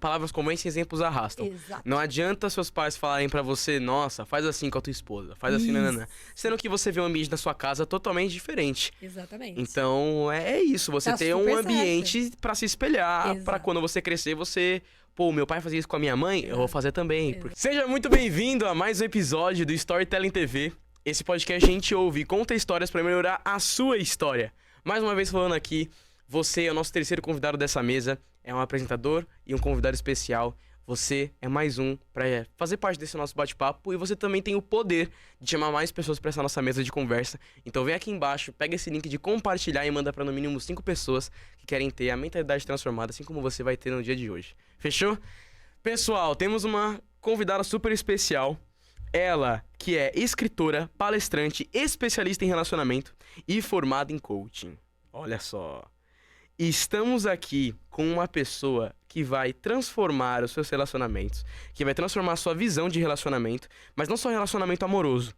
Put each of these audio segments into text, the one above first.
Palavras convencem, exemplos arrastam. Exato. Não adianta seus pais falarem pra você, nossa, faz assim com a tua esposa, faz assim, nananã. Sendo que você vê um ambiente da sua casa totalmente diferente. Exatamente. Então, é isso, você Tá ter um super ambiente pra se espelhar, Exato. pra quando você crescer, você... Pô, meu pai fazia isso com a minha mãe, eu vou fazer também. Exato. Seja muito bem-vindo a mais um episódio do Storytelling TV. Esse podcast a gente ouve e conta histórias pra melhorar a sua história. Mais uma vez falando aqui, você é o nosso terceiro convidado dessa mesa, é um apresentador e um convidado especial. Você é mais um pra fazer parte desse nosso bate-papo e você também tem o poder de chamar mais pessoas pra essa nossa mesa de conversa. Então vem aqui embaixo, pega esse link de compartilhar e manda pra no mínimo 5 pessoas que querem ter a mentalidade transformada, assim como você vai ter no dia de hoje. Fechou? Pessoal, temos uma convidada super especial. Ela, que é escritora, palestrante, especialista em relacionamento e formada em coaching. Olha só. Estamos aqui com uma pessoa que vai transformar os seus relacionamentos, que vai transformar a sua visão de relacionamento, mas não só relacionamento amoroso.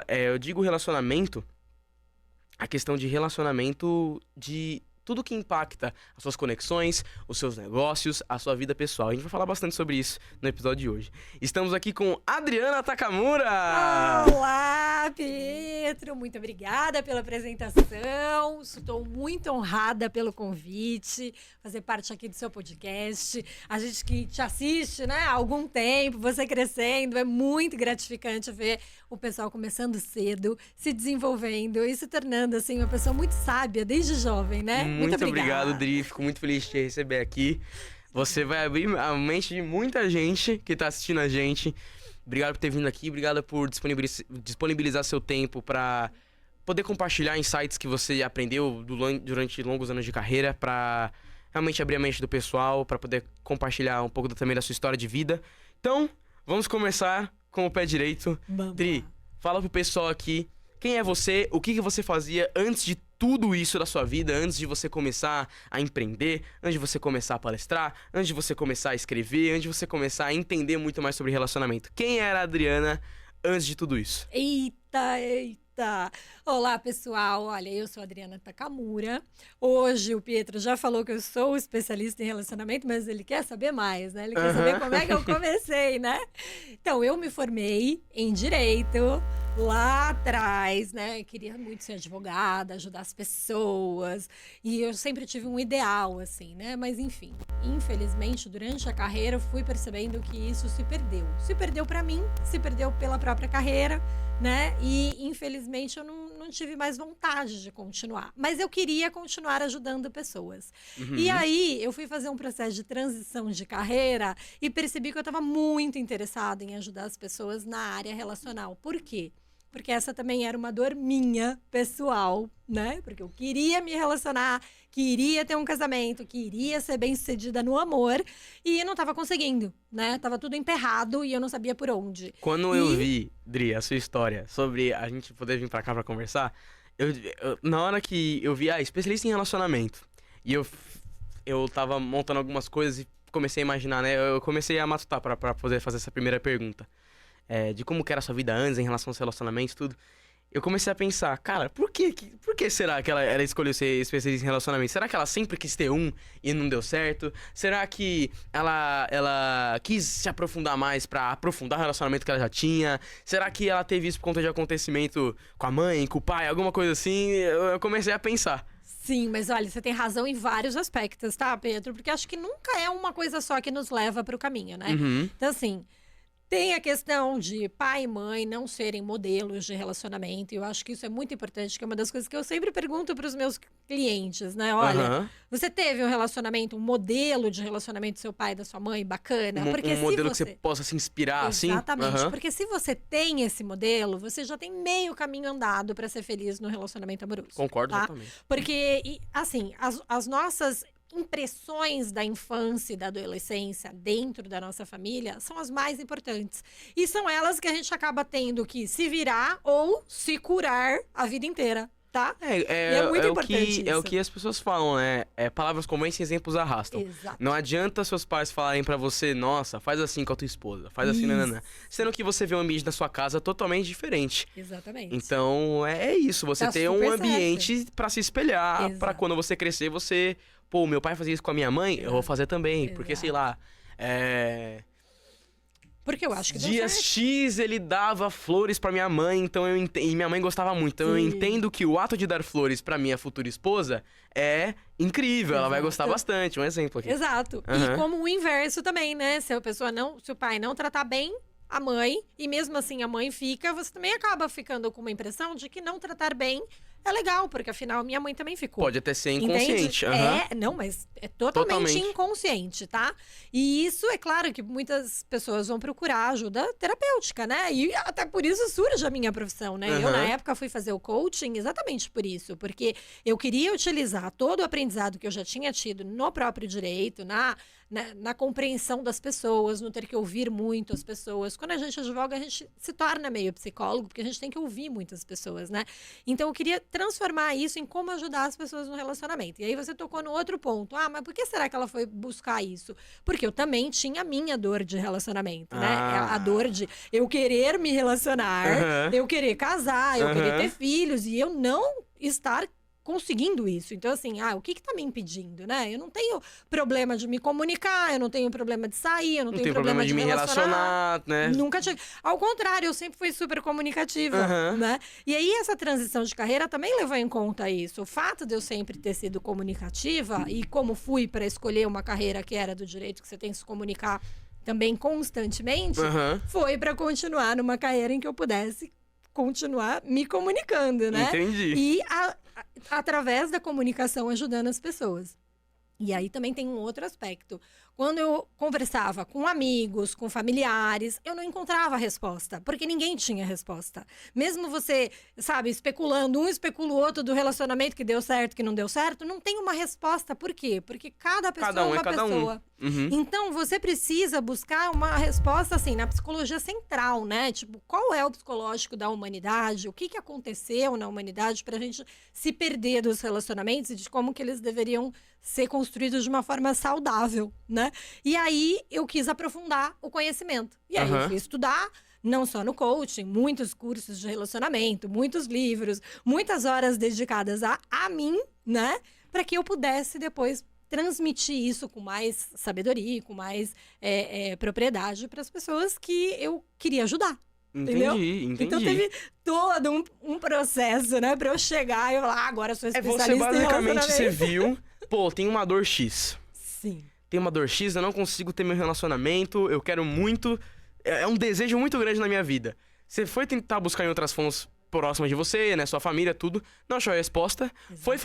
Eu digo relacionamento, a questão de relacionamento de tudo que impacta as suas conexões, os seus negócios, a sua vida pessoal. A gente vai falar bastante sobre isso no episódio de hoje. Estamos aqui com Adriana Takamura! Olá, Pietro! Muito obrigada pela apresentação. Estou muito honrada pelo convite, fazer parte aqui do seu podcast. A gente que te assiste, né, há algum tempo, você crescendo, é muito gratificante ver o pessoal começando cedo, se desenvolvendo e se tornando, assim, uma pessoa muito sábia desde jovem, né? Muito obrigado, Dri. Fico muito feliz de te receber aqui. Você vai abrir a mente de muita gente que tá assistindo a gente. Obrigado por ter vindo aqui. Obrigado por disponibilizar seu tempo para poder compartilhar insights que você aprendeu durante longos anos de carreira, para realmente abrir a mente do pessoal, para poder compartilhar um pouco também da sua história de vida. Então, vamos começar com o pé direito. Dri, fala pro pessoal aqui quem é você, o que você fazia antes de tudo isso da sua vida, antes de você começar a empreender, antes de você começar a palestrar, antes de você começar a escrever, antes de você começar a entender muito mais sobre relacionamento. Quem era a Adriana antes de tudo isso? Eita! Olá, pessoal. Olha, eu sou a Adriana Takamura. Hoje o Pietro já falou que eu sou especialista em relacionamento, mas ele quer saber mais, né? Ele quer saber como é que eu comecei, né? Então, eu me formei em Direito lá atrás, né? Eu queria muito ser advogada, ajudar as pessoas. E eu sempre tive um ideal, assim, né? Mas, enfim, infelizmente, durante a carreira, eu fui percebendo que isso se perdeu. Se perdeu pra mim, se perdeu pela própria carreira, né? E, infelizmente, eu não tive mais vontade de continuar. Mas eu queria continuar ajudando pessoas. Uhum. E aí, eu fui fazer um processo de transição de carreira e percebi que eu estava muito interessada em ajudar as pessoas na área relacional. Por quê? Porque essa também era uma dor minha, pessoal, né? Porque eu queria me relacionar, queria ter um casamento, queria ser bem-sucedida no amor e eu não estava conseguindo, né? Tava tudo emperrado e eu não sabia por onde. Quando eu vi, Dri, a sua história sobre a gente poder vir pra cá pra conversar, na hora que eu vi, especialista em relacionamento, e eu tava montando algumas coisas e comecei a imaginar, né? Eu comecei a matutar pra poder fazer essa primeira pergunta. De como que era a sua vida antes, em relação aos relacionamentos, tudo. Eu comecei a pensar, cara, por que será que ela escolheu ser especialista em relacionamento? Será que ela sempre quis ter um e não deu certo? Será que ela quis se aprofundar mais pra aprofundar o relacionamento que ela já tinha? Será que ela teve isso por conta de acontecimento com a mãe, com o pai, alguma coisa assim? Eu comecei a pensar. Sim, mas olha, você tem razão em vários aspectos, tá, Pedro? Porque acho que nunca é uma coisa só que nos leva pro caminho, né? Uhum. Então, assim, tem a questão de pai e mãe não serem modelos de relacionamento. E eu acho que isso é muito importante, que é uma das coisas que eu sempre pergunto para os meus clientes, né? Olha, você teve um relacionamento, um modelo de relacionamento do seu pai e da sua mãe bacana? Porque um modelo que você possa se inspirar, assim? Exatamente, porque se você tem esse modelo, você já tem meio caminho andado para ser feliz no relacionamento amoroso. Concordo, tá? exatamente. Porque, assim, as nossas impressões da infância e da adolescência dentro da nossa família são as mais importantes. E são elas que a gente acaba tendo que se virar ou se curar a vida inteira, tá? É muito importante isso. É o que as pessoas falam, né? Palavras convencem, exemplos arrastam. Exato. Não adianta seus pais falarem pra você, nossa, faz assim com a tua esposa, faz assim, nananã. Sendo que você vê um ambiente da sua casa totalmente diferente. Exatamente. Então, é isso. Você Tá ter um super ambiente pra se espelhar, Exato. pra quando você crescer, você... pô, meu pai fazia isso com a minha mãe, eu vou fazer também. Porque, sei lá, Porque eu acho que deu dias certo. X ele dava flores pra minha mãe, então e minha mãe gostava muito. Então eu Sim. entendo que o ato de dar flores pra minha futura esposa é incrível, ela vai Exato. gostar bastante. Um exemplo aqui. Exato. Aham. E como o inverso também, né? Se o pai não tratar bem a mãe, e mesmo assim a mãe fica, você também acaba ficando com uma impressão de que não tratar bem é legal, porque afinal minha mãe também ficou. Pode até ser Entende? inconsciente. aham. Não, mas é totalmente Totalmente. inconsciente, tá? E isso é claro que muitas pessoas vão procurar ajuda terapêutica, né? E até por isso surge a minha profissão, né? Eu, na Aham. época, fui fazer o coaching exatamente por isso, porque eu queria utilizar todo o aprendizado que eu já tinha tido no próprio direito, na compreensão das pessoas, no ter que ouvir muito as pessoas. Quando a gente advoga, a gente se torna meio psicólogo, porque a gente tem que ouvir muitas pessoas, né? Então, eu queria transformar isso em como ajudar as pessoas no relacionamento. E aí você tocou no outro ponto. Ah, mas por que será que ela foi buscar isso? Porque eu também tinha a minha dor de relacionamento, né? A dor de eu querer me relacionar, Aham. eu querer casar, eu querer Aham. ter filhos e eu não estar conseguindo isso. Então, assim, o que tá me impedindo, né? Eu não tenho problema de me comunicar, eu não tenho problema de sair, eu não Não tenho tem problema de me relacionar. relacionar, né? Nunca tive. Ao contrário, eu sempre fui super comunicativa, Aham. né? E aí, essa transição de carreira também levou em conta isso. O fato de eu sempre ter sido comunicativa e como fui para escolher uma carreira que era do direito, que você tem que se comunicar também constantemente, Aham. foi para continuar numa carreira em que eu pudesse continuar me comunicando, né? Entendi. E através da comunicação ajudando as pessoas. E aí também tem um outro aspecto. Quando eu conversava com amigos, com familiares, eu não encontrava resposta, porque ninguém tinha resposta. Mesmo você, sabe, especulando, um especula o outro do relacionamento que deu certo, que não deu certo, não tem uma resposta. Por quê? Porque cada pessoa Cada um é é uma cada um. pessoa. Uhum. Então, você precisa buscar uma resposta, assim, na psicologia central, né? Tipo, qual é o psicológico da humanidade? O que aconteceu na humanidade pra gente se perder dos relacionamentos e de como que eles deveriam ser construídos de uma forma saudável, né? E aí, eu quis aprofundar o conhecimento. E aí, eu fui estudar, não só no coaching, muitos cursos de relacionamento, muitos livros, muitas horas dedicadas a mim, né? Para que eu pudesse depois transmitir isso com mais sabedoria, com mais propriedade para as pessoas que eu queria ajudar. Entendeu? Entendi. Então teve todo um processo, né? Pra eu chegar e falar, agora eu sou especialista Você basicamente, em você relacionamento. viu, pô, tem uma dor X. Sim. Tem uma dor X, eu não consigo ter meu relacionamento, eu quero muito. É um desejo muito grande na minha vida. Você foi tentar buscar em outras fontes próximas de você, né? Sua família, tudo. Não achou a resposta. Foi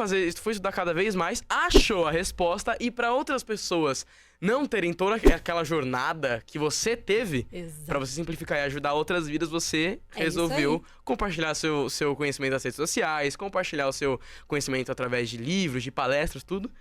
estudar cada vez mais, achou a resposta. E pra outras pessoas não terem toda aquela jornada que você teve, Exato. pra você simplificar e ajudar outras vidas, você É resolveu isso compartilhar seu conhecimento nas redes sociais, compartilhar o seu conhecimento através de livros, de palestras, tudo.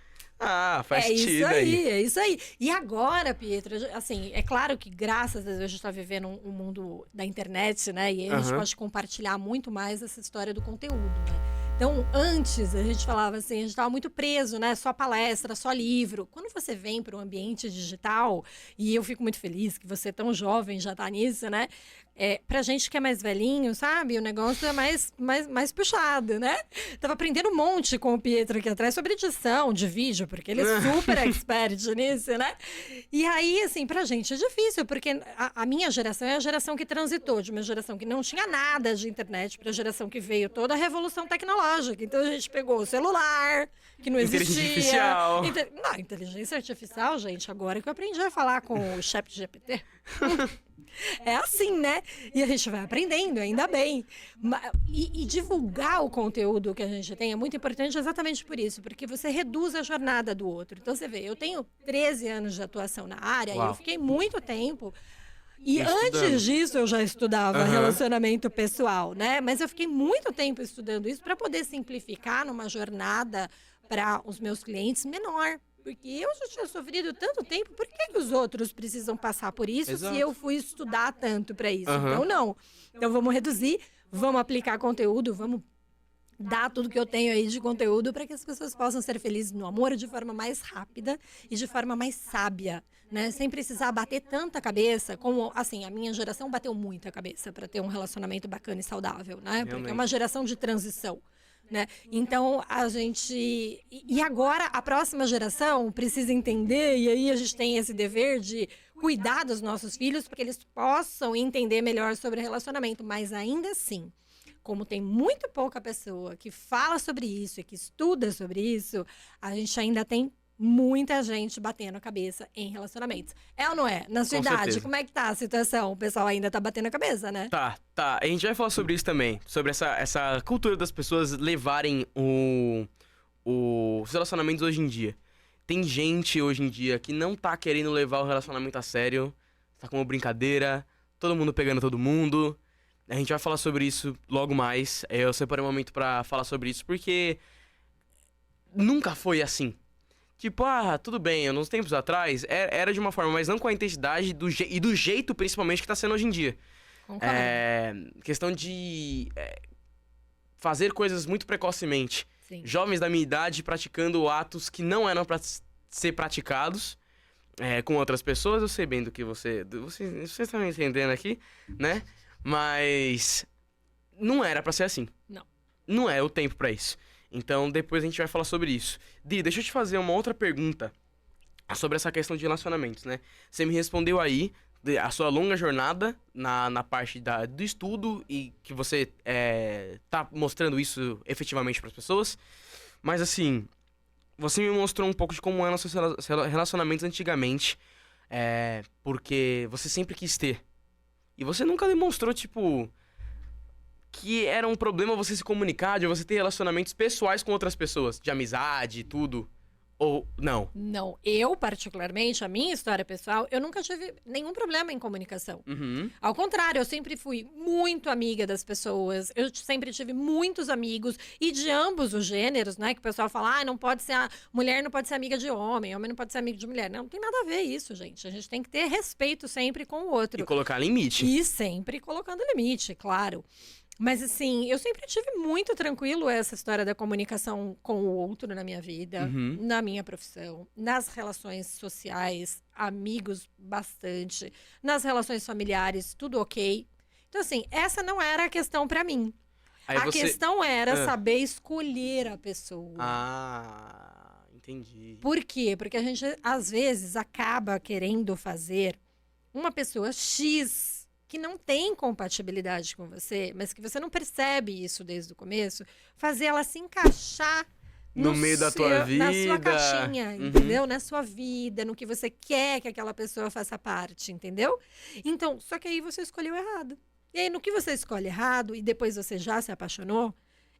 Ah, faz sentido aí. É isso aí. E agora, Pietro, assim, é claro que graças a Deus a gente está vivendo um mundo da internet, né? E aí a gente pode compartilhar muito mais essa história do conteúdo, né? Então, antes, a gente falava assim, a gente estava muito preso, né? Só palestra, só livro. Quando você vem para o ambiente digital, e eu fico muito feliz que você, tão jovem, já está nisso, né? Pra gente que é mais velhinho, sabe? O negócio é mais puxado, né? Tava aprendendo um monte com o Pietro aqui atrás sobre edição de vídeo, porque ele é super expert nisso, né? E aí, assim, pra gente é difícil, porque a minha geração é a geração que transitou de uma geração que não tinha nada de internet pra geração que veio toda a revolução tecnológica. Então a gente pegou o celular, que não existia. Inteligência artificial. Não, inteligência artificial, gente, agora que eu aprendi a falar com o ChatGPT. É assim, né? E a gente vai aprendendo, ainda bem. E divulgar o conteúdo que a gente tem é muito importante exatamente por isso, porque você reduz a jornada do outro. Então, você vê, eu tenho 13 anos de atuação na área Uau. e eu fiquei muito tempo. E Estudando. antes disso, eu já estudava relacionamento pessoal, né? Mas eu fiquei muito tempo estudando isso para poder simplificar numa jornada para os meus clientes menor. Porque eu já tinha sofrido tanto tempo, por que os outros precisam passar por isso Exato. se eu fui estudar tanto para isso? Então, não. Então, vamos reduzir, vamos aplicar conteúdo, vamos dar tudo que eu tenho aí de conteúdo para que as pessoas possam ser felizes no amor de forma mais rápida e de forma mais sábia, né? Sem precisar bater tanta cabeça, como, assim, a minha geração bateu muita cabeça para ter um relacionamento bacana e saudável, né? Porque é uma geração de transição. né? Então, a gente... E agora, a próxima geração precisa entender, e aí a gente tem esse dever de cuidar dos nossos filhos para que eles possam entender melhor sobre relacionamento. Mas ainda assim, como tem muito pouca pessoa que fala sobre isso e que estuda sobre isso, a gente ainda tem muita gente batendo a cabeça em relacionamentos. É ou não é? Na sua Com idade, certeza. como é que tá a situação? O pessoal ainda tá batendo a cabeça, né? Tá. A gente vai falar sobre isso também. Sobre essa cultura das pessoas levarem os relacionamentos hoje em dia. Tem gente hoje em dia que não tá querendo levar o relacionamento a sério. Tá como brincadeira. Todo mundo pegando todo mundo. A gente vai falar sobre isso logo mais. Eu separei um momento pra falar sobre isso porque nunca foi assim. Tipo, tudo bem, uns tempos atrás era de uma forma, mas não com a intensidade e do jeito, principalmente, que tá sendo hoje em dia. Concordo. Questão de fazer coisas muito precocemente. Sim. Jovens da minha idade praticando atos que não eram pra ser praticados com outras pessoas. Eu sei bem do que vocês estão me entendendo aqui, né? Mas não era pra ser assim. Não. Não é o tempo pra isso. Então, depois a gente vai falar sobre isso. Di, deixa eu te fazer uma outra pergunta sobre essa questão de relacionamentos, né? Você me respondeu aí a sua longa jornada na parte do estudo e que você tá mostrando isso efetivamente para as pessoas. Mas, assim, você me mostrou um pouco de como eram os seus relacionamentos antigamente, porque você sempre quis ter. E você nunca demonstrou, tipo, que era um problema você se comunicar, de você ter relacionamentos pessoais com outras pessoas, de amizade e tudo. Ou não? Não, eu particularmente, a minha história pessoal, eu nunca tive nenhum problema em comunicação. Uhum. Ao contrário, eu sempre fui muito amiga das pessoas, eu sempre tive muitos amigos, e de ambos os gêneros, né? Que o pessoal fala, não pode ser, mulher não pode ser amiga de homem não pode ser amigo de mulher. Não tem nada a ver isso, gente. A gente tem que ter respeito sempre com o outro. E colocar limite. E sempre colocando limite, claro. Mas, assim, eu sempre tive muito tranquilo essa história da comunicação com o outro na minha vida, Uhum. na minha profissão, nas relações sociais, amigos bastante, nas relações familiares, tudo ok. Então, assim, essa não era a questão pra mim. Aí A questão era Ah. saber escolher a pessoa. Entendi. Por quê? Porque a gente, às vezes, acaba querendo fazer uma pessoa X que não tem compatibilidade com você, mas que você não percebe isso desde o começo, fazer ela se encaixar No meio da tua vida. na sua caixinha, Uhum. entendeu? Na sua vida, no que você quer que aquela pessoa faça parte, entendeu? Então, só que aí você escolheu errado. E aí, no que você escolhe errado, e depois você já se apaixonou,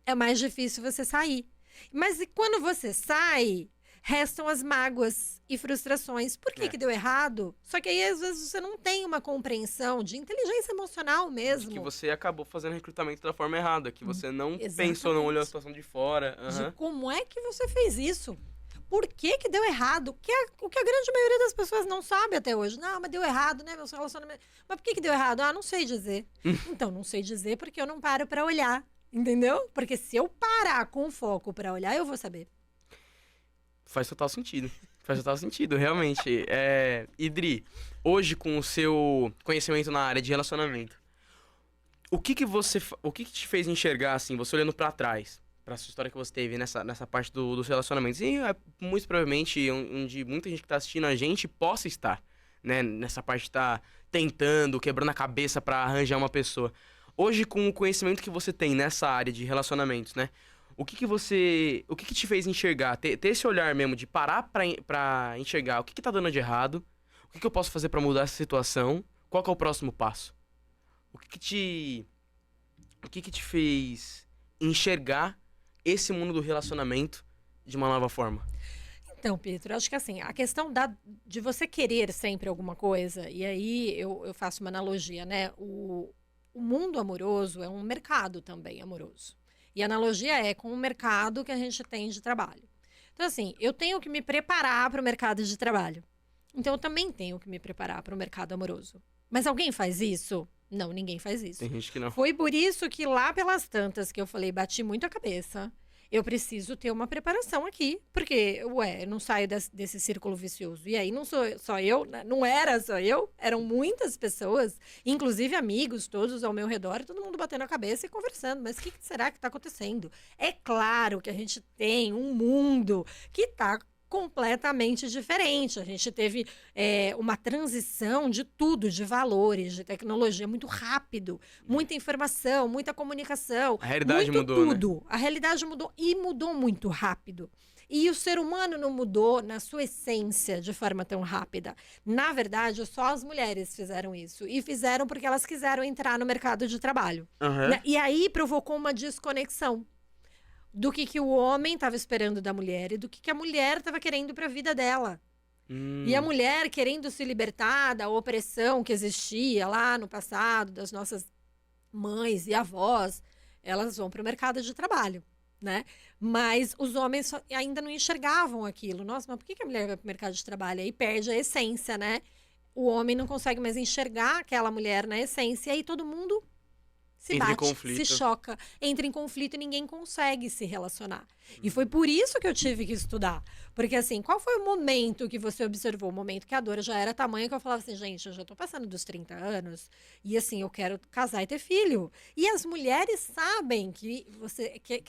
é mais difícil você sair. Mas e quando você sai, restam as mágoas e frustrações. Por que que deu errado? Só que aí, às vezes, você não tem uma compreensão de inteligência emocional mesmo. De que você acabou fazendo recrutamento da forma errada, que você não Exatamente. pensou, não olhou a situação de fora. De Aham. como é que você fez isso? Por que que deu errado? O que a grande maioria das pessoas não sabe até hoje. Não, mas deu errado, né, meu relacionamento. Mas por que que deu errado? Não sei dizer. Então, não sei dizer porque eu não paro pra olhar, entendeu? Porque se eu parar com foco pra olhar, eu vou saber. Faz total sentido. Faz total sentido, realmente. Idri, hoje com o seu conhecimento na área de relacionamento, o que que te fez enxergar, assim, você olhando pra trás, pra sua história que você teve nessa parte dos relacionamentos? E muito provavelmente onde muita gente que tá assistindo a gente possa estar, né? Nessa parte de tá tentando, quebrando a cabeça pra arranjar uma pessoa. Hoje, com o conhecimento que você tem nessa área de relacionamentos, né? O que que te fez enxergar, ter esse olhar mesmo de parar pra enxergar o que tá dando de errado, o que eu posso fazer pra mudar essa situação, qual que é o próximo passo? O que que te fez enxergar esse mundo do relacionamento de uma nova forma? Então, Pedro, acho que assim, a questão de você querer sempre alguma coisa, e aí eu faço uma analogia, né? O mundo amoroso é um mercado também amoroso. E a analogia é com o mercado que a gente tem de trabalho. Então, assim, eu tenho que me preparar para o mercado de trabalho. Então, eu também tenho que me preparar para o mercado amoroso. Mas alguém faz isso? Não, ninguém faz isso. Tem gente que não. Foi por isso que lá pelas tantas que eu falei, bati muito a cabeça. eu preciso ter uma preparação aqui, porque, eu não saio desse círculo vicioso. E aí não sou só eu, né? Não era só eu, eram muitas pessoas, inclusive amigos todos ao meu redor, todo mundo batendo a cabeça e conversando. Mas o que será que está acontecendo? É claro que a gente tem um mundo que está completamente diferente. A gente teve uma transição de tudo, de valores, de tecnologia muito rápido, muita informação, muita comunicação. A realidade muito mudou, tudo. né? A realidade mudou e mudou muito rápido. E o ser humano não mudou na sua essência de forma tão rápida. Na verdade, só as mulheres fizeram isso. E fizeram porque elas quiseram entrar no mercado de trabalho. Uhum. E aí provocou uma desconexão do que o homem estava esperando da mulher e do que a mulher estava querendo para a vida dela. E a mulher querendo se libertar da opressão que existia lá no passado, das nossas mães e avós, elas vão para o mercado de trabalho, né? Mas os homens ainda não enxergavam aquilo. Nossa, mas por que a mulher vai para o mercado de trabalho? Aí perde a essência, né? O homem não consegue mais enxergar aquela mulher na essência e aí todo mundo se Entra em bate, conflito. se choca, entra em conflito e ninguém consegue se relacionar. E foi por isso que eu tive que estudar. Porque assim, qual foi o momento que você observou? O momento que a dor já era tamanha que eu falava assim, gente, eu já tô passando dos 30 anos e assim, eu quero casar e ter filho. E as mulheres sabem que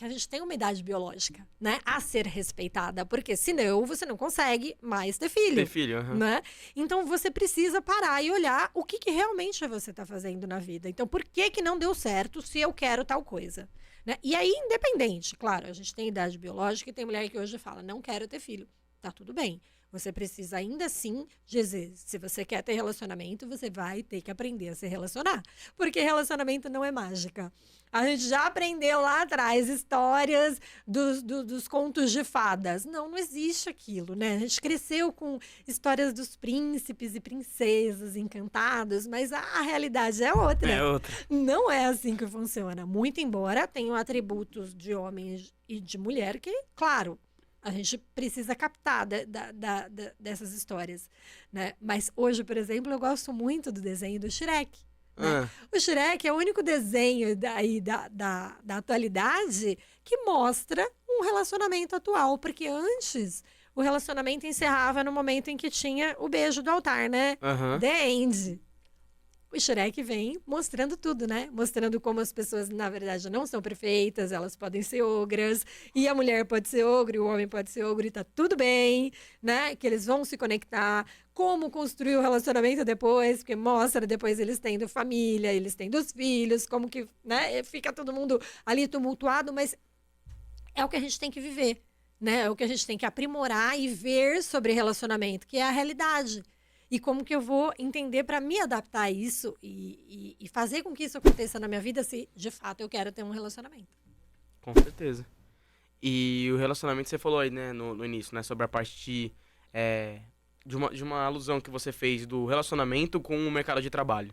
a gente tem uma idade biológica, né? A ser respeitada, porque senão você não consegue mais ter filho. Ter filho, aham. Né? Então você precisa parar e olhar o que realmente você está fazendo na vida. Então por que não deu certo se eu quero tal coisa? Né? E aí, independente, claro, a gente tem idade biológica e tem mulher que hoje fala, não quero ter filho. Tá tudo bem. Você precisa ainda assim dizer, se você quer ter relacionamento, você vai ter que aprender a se relacionar. Porque relacionamento não é mágica. A gente já aprendeu lá atrás histórias dos contos de fadas. Não existe aquilo, né? A gente cresceu com histórias dos príncipes e princesas encantados, mas a realidade é outra. É outra. Não é assim que funciona. Muito embora tenham atributos de homem e de mulher que, claro, a gente precisa captar dessas histórias, né? Mas hoje, por exemplo, eu gosto muito do desenho do Shrek. Né? O Shrek é o único desenho da atualidade que mostra um relacionamento atual, porque antes o relacionamento encerrava no momento em que tinha o beijo do altar, né? The End. O Shrek vem mostrando tudo, né? Mostrando como as pessoas, na verdade, não são perfeitas, elas podem ser ogras, e a mulher pode ser ogro, e o homem pode ser ogro, e tá tudo bem, né? Que eles vão se conectar, como construir o relacionamento depois, porque mostra depois eles tendo família, eles tendo os filhos, como que, né? Fica todo mundo ali tumultuado, mas é o que a gente tem que viver, né? É o que a gente tem que aprimorar e ver sobre relacionamento, que é a realidade. E como que eu vou entender para me adaptar a isso e fazer com que isso aconteça na minha vida se, de fato, eu quero ter um relacionamento. Com certeza. E o relacionamento, você falou aí, né, no início, né, sobre a parte de uma alusão que você fez do relacionamento com o mercado de trabalho.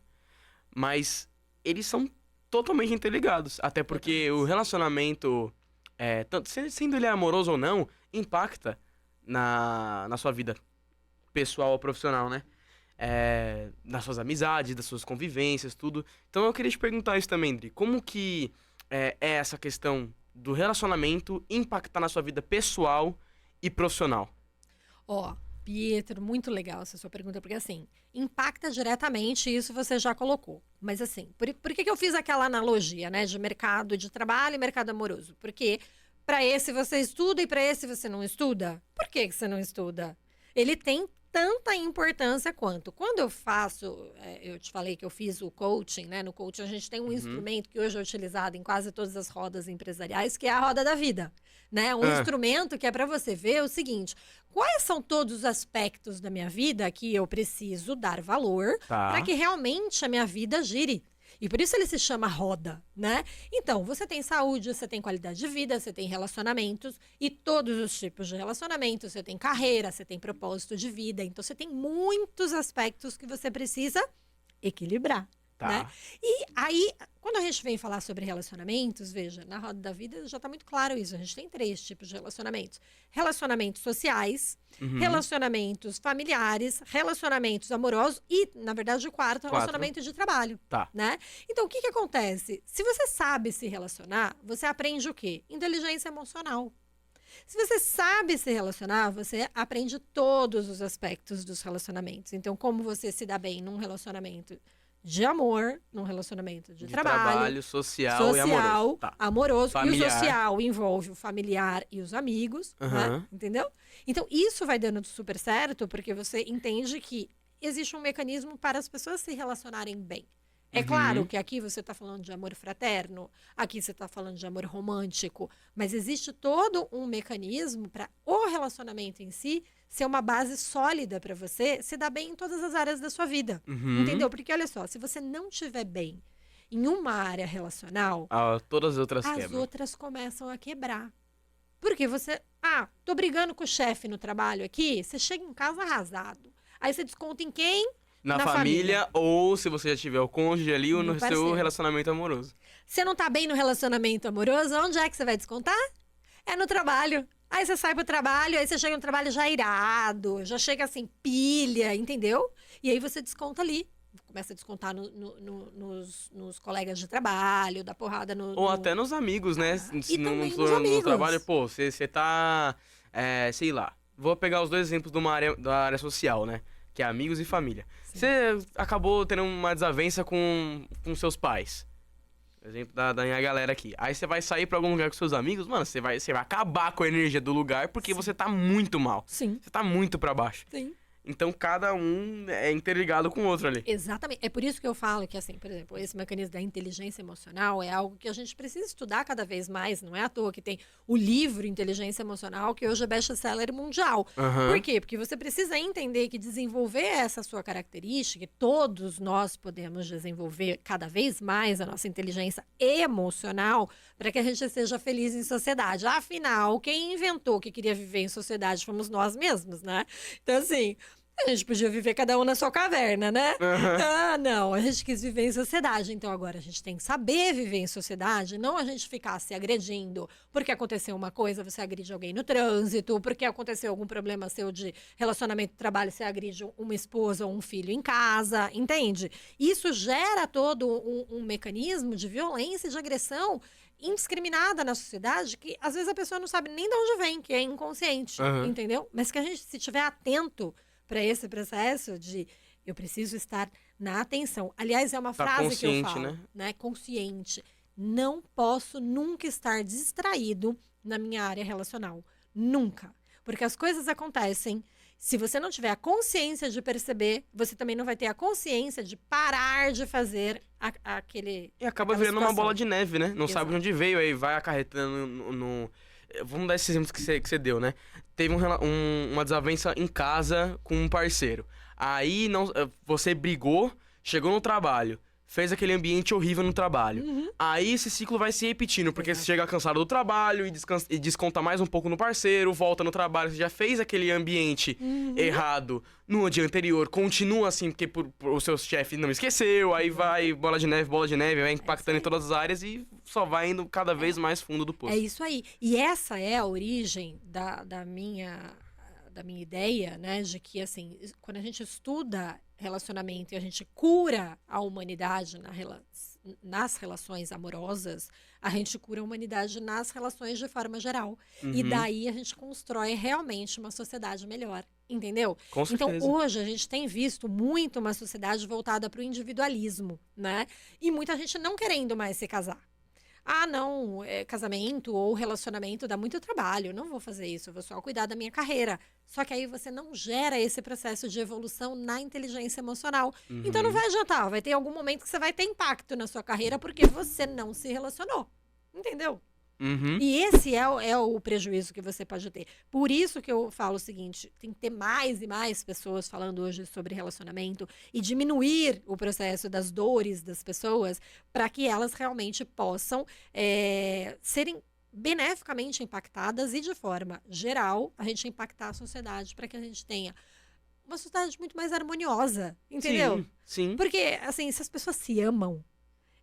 Mas eles são totalmente interligados. Até porque o relacionamento, tanto sendo ele amoroso ou não, impacta na sua vida pessoal ou profissional, né? Das suas amizades, das suas convivências, tudo. Então eu queria te perguntar isso também, Dri. Como que é essa questão do relacionamento impactar na sua vida pessoal e profissional? Pietro, muito legal essa sua pergunta, porque assim, impacta diretamente, isso você já colocou. Mas assim, por que eu fiz aquela analogia, né, de mercado de trabalho e mercado amoroso? Porque para esse você estuda e para esse você não estuda? Por que você não estuda? Ele tem tanta importância quanto. Quando eu faço, eu te falei que eu fiz o coaching, né? No coaching a gente tem um instrumento que hoje é utilizado em quase todas as rodas empresariais, que é a roda da vida, né? Um instrumento que é para você ver o seguinte, quais são todos os aspectos da minha vida que eu preciso dar valor para que realmente a minha vida gire. E por isso ele se chama roda, né? Então, você tem saúde, você tem qualidade de vida, você tem relacionamentos e todos os tipos de relacionamentos. Você tem carreira, você tem propósito de vida. Então, você tem muitos aspectos que você precisa equilibrar, Tá. Né? E aí, quando a gente vem falar sobre relacionamentos, veja, na roda da vida já está muito claro isso. A gente tem 3 tipos de relacionamentos. Relacionamentos sociais, relacionamentos familiares, relacionamentos amorosos e, na verdade, o quarto, relacionamento de trabalho. Tá. Né? Então, o que acontece? Se você sabe se relacionar, você aprende o quê? Inteligência emocional. Se você sabe se relacionar, você aprende todos os aspectos dos relacionamentos. Então, como você se dá bem num relacionamento de amor, num relacionamento de trabalho social e amoroso. Tá. Amoroso. Familiar. E o social envolve o familiar e os amigos, né? Entendeu? Então, isso vai dando super certo, porque você entende que existe um mecanismo para as pessoas se relacionarem bem. É claro que aqui você está falando de amor fraterno, aqui você está falando de amor romântico, mas existe todo um mecanismo para o relacionamento em si ser uma base sólida para você se dar bem em todas as áreas da sua vida. Entendeu? Porque olha só, se você não estiver bem em uma área relacional, todas as outras outras começam a quebrar. Porque você, tô brigando com o chefe no trabalho aqui, você chega em casa arrasado. Aí você desconta em quem? Na família, ou se você já tiver o cônjuge ali, ou no seu relacionamento amoroso. Você não tá bem no relacionamento amoroso, onde é que você vai descontar? É no trabalho. Aí você sai pro trabalho, aí você chega no trabalho já irado, já chega assim, pilha, entendeu? E aí você desconta ali. Começa a descontar nos colegas de trabalho, dá porrada Ou até nos amigos, né? E também nos amigos. No trabalho, pô, você tá, sei lá, vou pegar os 2 exemplos da área social, né? Que é amigos e família. Sim. Você acabou tendo uma desavença com seus pais. Exemplo da minha galera aqui. Aí você vai sair pra algum lugar com seus amigos, mano, você vai acabar com a energia do lugar porque você tá muito mal. Sim. Você tá muito pra baixo. Sim. Então, cada um é interligado com o outro ali. Exatamente. É por isso que eu falo que, assim, por exemplo, esse mecanismo da inteligência emocional é algo que a gente precisa estudar cada vez mais. Não é à toa que tem o livro Inteligência Emocional, que hoje é best-seller mundial. Por quê? Porque você precisa entender que desenvolver essa sua característica, que todos nós podemos desenvolver cada vez mais a nossa inteligência emocional para que a gente seja feliz em sociedade. Afinal, quem inventou que queria viver em sociedade fomos nós mesmos, né? Então, assim, a gente podia viver cada um na sua caverna, né? Não, a gente quis viver em sociedade. Então agora a gente tem que saber viver em sociedade, não a gente ficar se agredindo. Porque aconteceu uma coisa, você agride alguém no trânsito, porque aconteceu algum problema seu de relacionamento de trabalho, você agride uma esposa ou um filho em casa, entende? Isso gera todo um mecanismo de violência e de agressão indiscriminada na sociedade, que às vezes a pessoa não sabe nem de onde vem, que é inconsciente, entendeu? Mas que a gente, se estiver atento para esse processo de eu preciso estar na atenção. Aliás, é uma frase que eu falo, né? Consciente. Não posso nunca estar distraído na minha área relacional. Nunca. Porque as coisas acontecem. Se você não tiver a consciência de perceber, você também não vai ter a consciência de parar de fazer aquele. E acaba virando uma bola de neve, né? Não sabe de onde veio, aí vai acarretando no... Vamos dar esses exemplos que você deu, né? Teve uma desavença em casa com um parceiro. Aí você brigou, chegou no trabalho, fez aquele ambiente horrível no trabalho. Aí esse ciclo vai se repetindo, porque você chega cansado do trabalho e desconta mais um pouco no parceiro, volta no trabalho, você já fez aquele ambiente errado no dia anterior, continua assim, porque o seu chefe não esqueceu, aí vai bola de neve, vai impactando em todas as áreas e só vai indo cada vez mais fundo do poço. É isso aí. E essa é a origem da minha ideia, né, de que, assim, quando a gente estuda relacionamento e a gente cura a humanidade nas relações amorosas, a gente cura a humanidade nas relações de forma geral. E daí a gente constrói realmente uma sociedade melhor, entendeu? Com certeza. Então, hoje a gente tem visto muito uma sociedade voltada para o individualismo, né? E muita gente não querendo mais se casar. Não, casamento ou relacionamento dá muito trabalho, não vou fazer isso, eu vou só cuidar da minha carreira. Só que aí você não gera esse processo de evolução na inteligência emocional. Então não vai adiantar, vai ter algum momento que você vai ter impacto na sua carreira porque você não se relacionou, entendeu? E esse é o prejuízo que você pode ter. Por isso que eu falo o seguinte, tem que ter mais e mais pessoas falando hoje sobre relacionamento e diminuir o processo das dores das pessoas para que elas realmente possam serem beneficamente impactadas e de forma geral a gente impactar a sociedade para que a gente tenha uma sociedade muito mais harmoniosa, entendeu? Sim, sim. Porque, assim, se as pessoas se amam,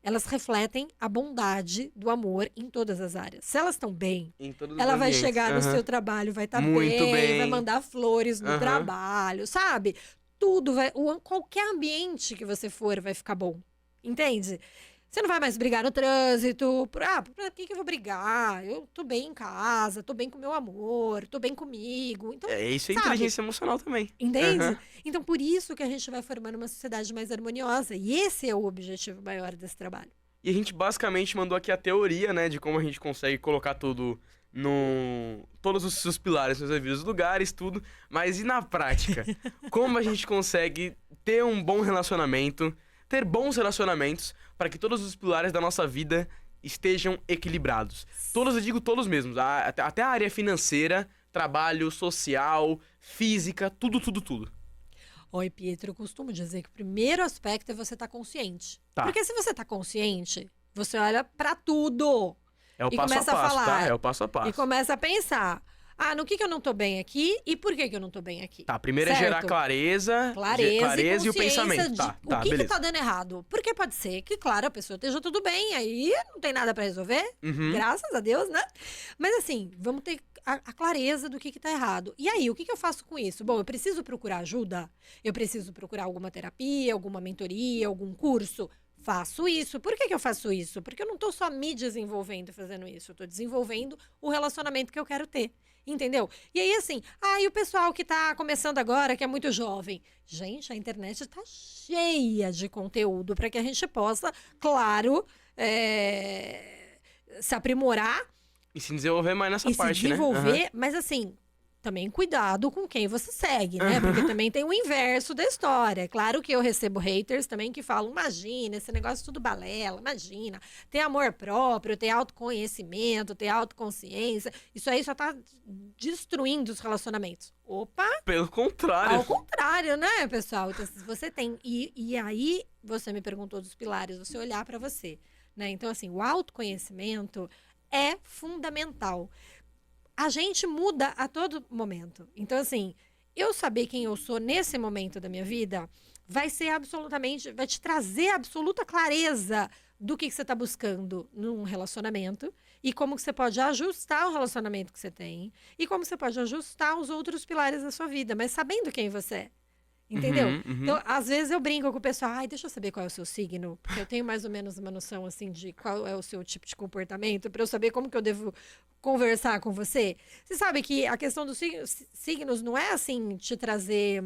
elas refletem a bondade do amor em todas as áreas. Se elas estão bem, Em todos os ela vai ambientes. chegar no Aham. seu trabalho, vai estar Muito bem. vai mandar flores no Aham. trabalho, sabe? Tudo vai. Qualquer ambiente que você for vai ficar bom. Entende? Você não vai mais brigar no trânsito. Por que eu vou brigar? Eu tô bem em casa, tô bem com meu amor, tô bem comigo. Então, Isso é sabe? inteligência emocional também. Entende? Aham. Então, por isso que a gente vai formando uma sociedade mais harmoniosa. E esse é o objetivo maior desse trabalho. E a gente basicamente mandou aqui a teoria, né, de como a gente consegue colocar tudo no... Todos os seus pilares, seus devidos lugares, tudo. Mas e na prática? Como a gente consegue ter um bom relacionamento, ter bons relacionamentos, para que todos os pilares da nossa vida estejam equilibrados? Todos, eu digo todos mesmos. Até a área financeira, trabalho, social, física, tudo, tudo, tudo. Oi, Pietro, eu costumo dizer que o primeiro aspecto é você estar consciente. Tá. Porque se você está consciente, você olha para tudo É o E passo a começa a passo, falar. tá? É o passo a passo. e começa a pensar: no que eu não tô bem aqui e por que eu não tô bem aqui? Tá, primeiro é gerar Certo? clareza, Clareza e o pensamento. de Tá, o que beleza. tá dando errado. Porque pode ser que, claro, a pessoa esteja tudo bem, aí não tem nada para resolver, Uhum. graças a Deus, né? Mas assim, vamos ter a clareza do que tá errado. E aí, o que eu faço com isso? Bom, eu preciso procurar ajuda? Eu preciso procurar alguma terapia, alguma mentoria, algum curso? Faço isso. Por que eu faço isso? Porque eu não tô só me desenvolvendo fazendo isso. Eu tô desenvolvendo o relacionamento que eu quero ter. Entendeu? E aí, assim, e o pessoal que tá começando agora, que é muito jovem. Gente, a internet tá cheia de conteúdo para que a gente possa, claro, se aprimorar E se desenvolver mais nessa e parte, se né? desenvolver, Aham. mas assim, também cuidado com quem você segue, né? Porque também tem o inverso da história. Claro que eu recebo haters também que falam: imagina, esse negócio tudo balela, imagina. Tem amor próprio, tem autoconhecimento, tem autoconsciência. Isso aí só tá destruindo os relacionamentos. Opa! Pelo contrário. Ao contrário, né, pessoal? Então, se você tem. E aí, você me perguntou dos pilares, você olhar para você, né? Então, assim, o autoconhecimento é fundamental. A gente muda a todo momento. Então, assim, eu saber quem eu sou nesse momento da minha vida vai te trazer absoluta clareza do que você está buscando num relacionamento e como que você pode ajustar o relacionamento que você tem e como você pode ajustar os outros pilares da sua vida, mas sabendo quem você é. Entendeu? Uhum, uhum. Então, às vezes eu brinco com o pessoal: deixa eu saber qual é o seu signo, porque eu tenho mais ou menos uma noção, assim, de qual é o seu tipo de comportamento, para eu saber como que eu devo conversar com você. Você sabe que a questão dos signos não é, assim, te trazer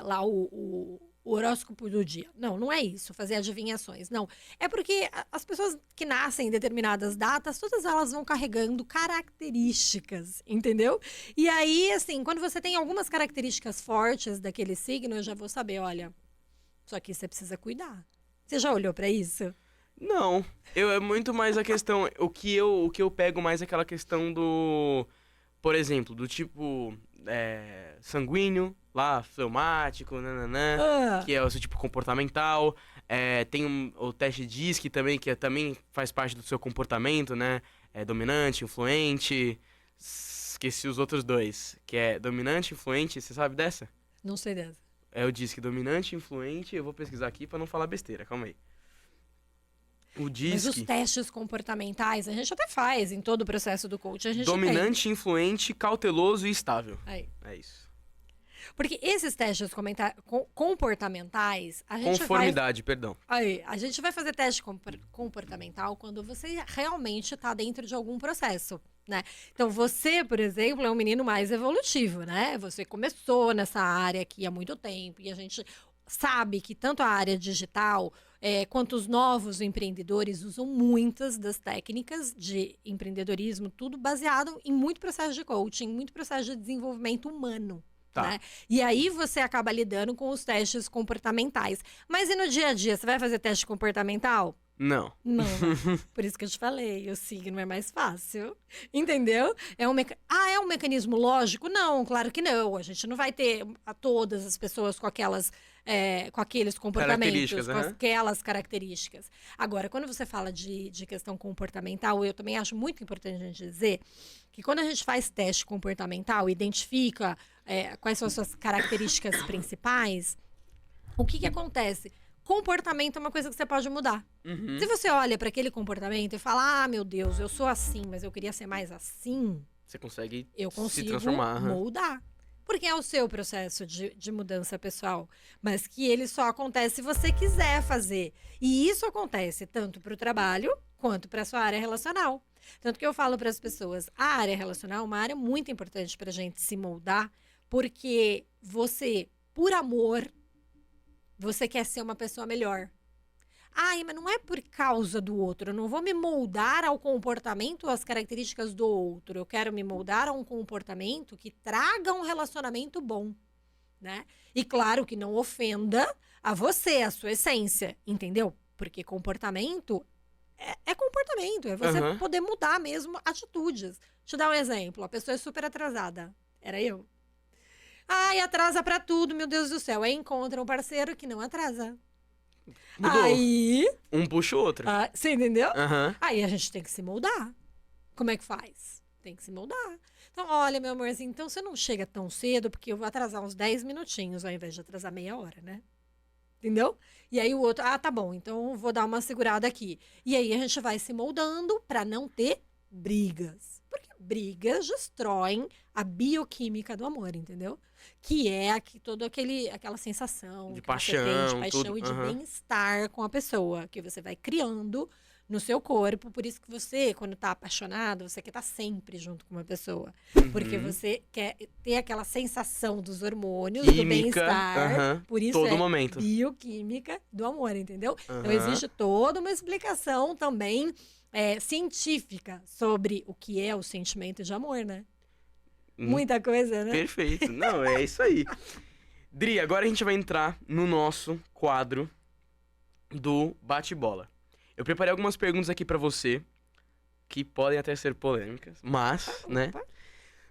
lá o horóscopo do dia. Não, não é isso, fazer adivinhações. Não, é porque as pessoas que nascem em determinadas datas, todas elas vão carregando características, entendeu? E aí, assim, quando você tem algumas características fortes daquele signo, eu já vou saber: olha, só que você precisa cuidar. Você já olhou pra isso? Não. É muito mais a questão. O que eu pego mais é aquela questão do. Por exemplo, do tipo. Sanguíneo, lá, fleumático, nananã. Que é o seu tipo comportamental. Tem o teste DISC também, que também faz parte do seu comportamento, né? Dominante, influente. Esqueci os outros dois. Que é dominante, influente, você sabe dessa? Não sei dessa. É o DISC dominante, influente. Eu vou pesquisar aqui pra não falar besteira, calma aí. O Mas os DISC. testes comportamentais, a gente até faz em todo o processo do coaching. A gente Dominante, influente, cauteloso e estável. tem. Aí. É isso. Porque esses testes comportamentais, a gente Conformidade, perdão. a gente vai fazer teste comportamental quando você realmente está dentro de algum processo, né? Então, você, por exemplo, é um menino mais evolutivo, né? Você começou nessa área aqui há muito tempo e a gente sabe que tanto a área digital quanto os novos empreendedores usam muitas das técnicas de empreendedorismo, tudo baseado em muito processo de coaching, muito processo de desenvolvimento humano. Tá. Né? E aí você acaba lidando com os testes comportamentais. Mas e no dia a dia, você vai fazer teste comportamental? Não. Não. Por isso que eu te falei, o signo é mais fácil. Entendeu? É um mecanismo lógico? Não, claro que não. A gente não vai ter todas as pessoas com aquelas com aqueles comportamentos, com aham. aquelas características. Agora, quando você fala de questão comportamental, eu também acho muito importante a gente dizer que quando a gente faz teste comportamental, identifica quais são as suas características principais, o que acontece? Comportamento é uma coisa que você pode mudar. Uhum. Se você olha para aquele comportamento e fala, meu Deus, eu sou assim, mas eu queria ser mais assim, Você consegue eu se consigo transformar. aham. mudar. Porque é o seu processo de mudança pessoal. Mas que ele só acontece se você quiser fazer. E isso acontece tanto para o trabalho quanto para a sua área relacional. Tanto que eu falo para as pessoas, a área relacional é uma área muito importante para a gente se moldar, porque você, por amor, você quer ser uma pessoa melhor. Ai, mas não é por causa do outro. Eu não vou me moldar ao comportamento, às características do outro. Eu quero me moldar a um comportamento que traga um relacionamento bom, né? E claro que não ofenda a você, a sua essência, entendeu? Porque comportamento é comportamento. É você Aham. poder mudar mesmo atitudes. Deixa eu dar um exemplo. A pessoa é super atrasada. Era eu. Ai, atrasa pra tudo, meu Deus do céu. Aí encontra um parceiro que não atrasa. Mudou. Aí, Um puxa o outro. você entendeu? Aham. Aí a gente tem que se moldar. Como é que faz? Tem que se moldar. Então, olha, meu amorzinho, então você não chega tão cedo, porque eu vou atrasar uns 10 minutinhos, ao invés de atrasar meia hora, né? Entendeu? E aí o outro, tá bom, então eu vou dar uma segurada aqui. E aí a gente vai se moldando pra não ter brigas. Porque brigas destroem a bioquímica do amor, entendeu? Que é toda aquela sensação De que você tem paixão, de paixão tudo. e de Aham. bem-estar com a pessoa, que você vai criando no seu corpo. Por isso que você, quando tá apaixonado, você quer estar sempre junto com uma pessoa. Porque Uhum. você quer ter aquela sensação dos hormônios, do Química. bem-estar. Aham. Por isso Todo é momento. bioquímica do amor, entendeu? Então Aham. existe toda uma explicação também científica sobre o que é o sentimento de amor, né? Muita coisa, né? Perfeito. Não, é isso aí. Dri, agora a gente vai entrar no nosso quadro do bate-bola. Eu preparei algumas perguntas aqui pra você, que podem até ser polêmicas, mas, né? Opa.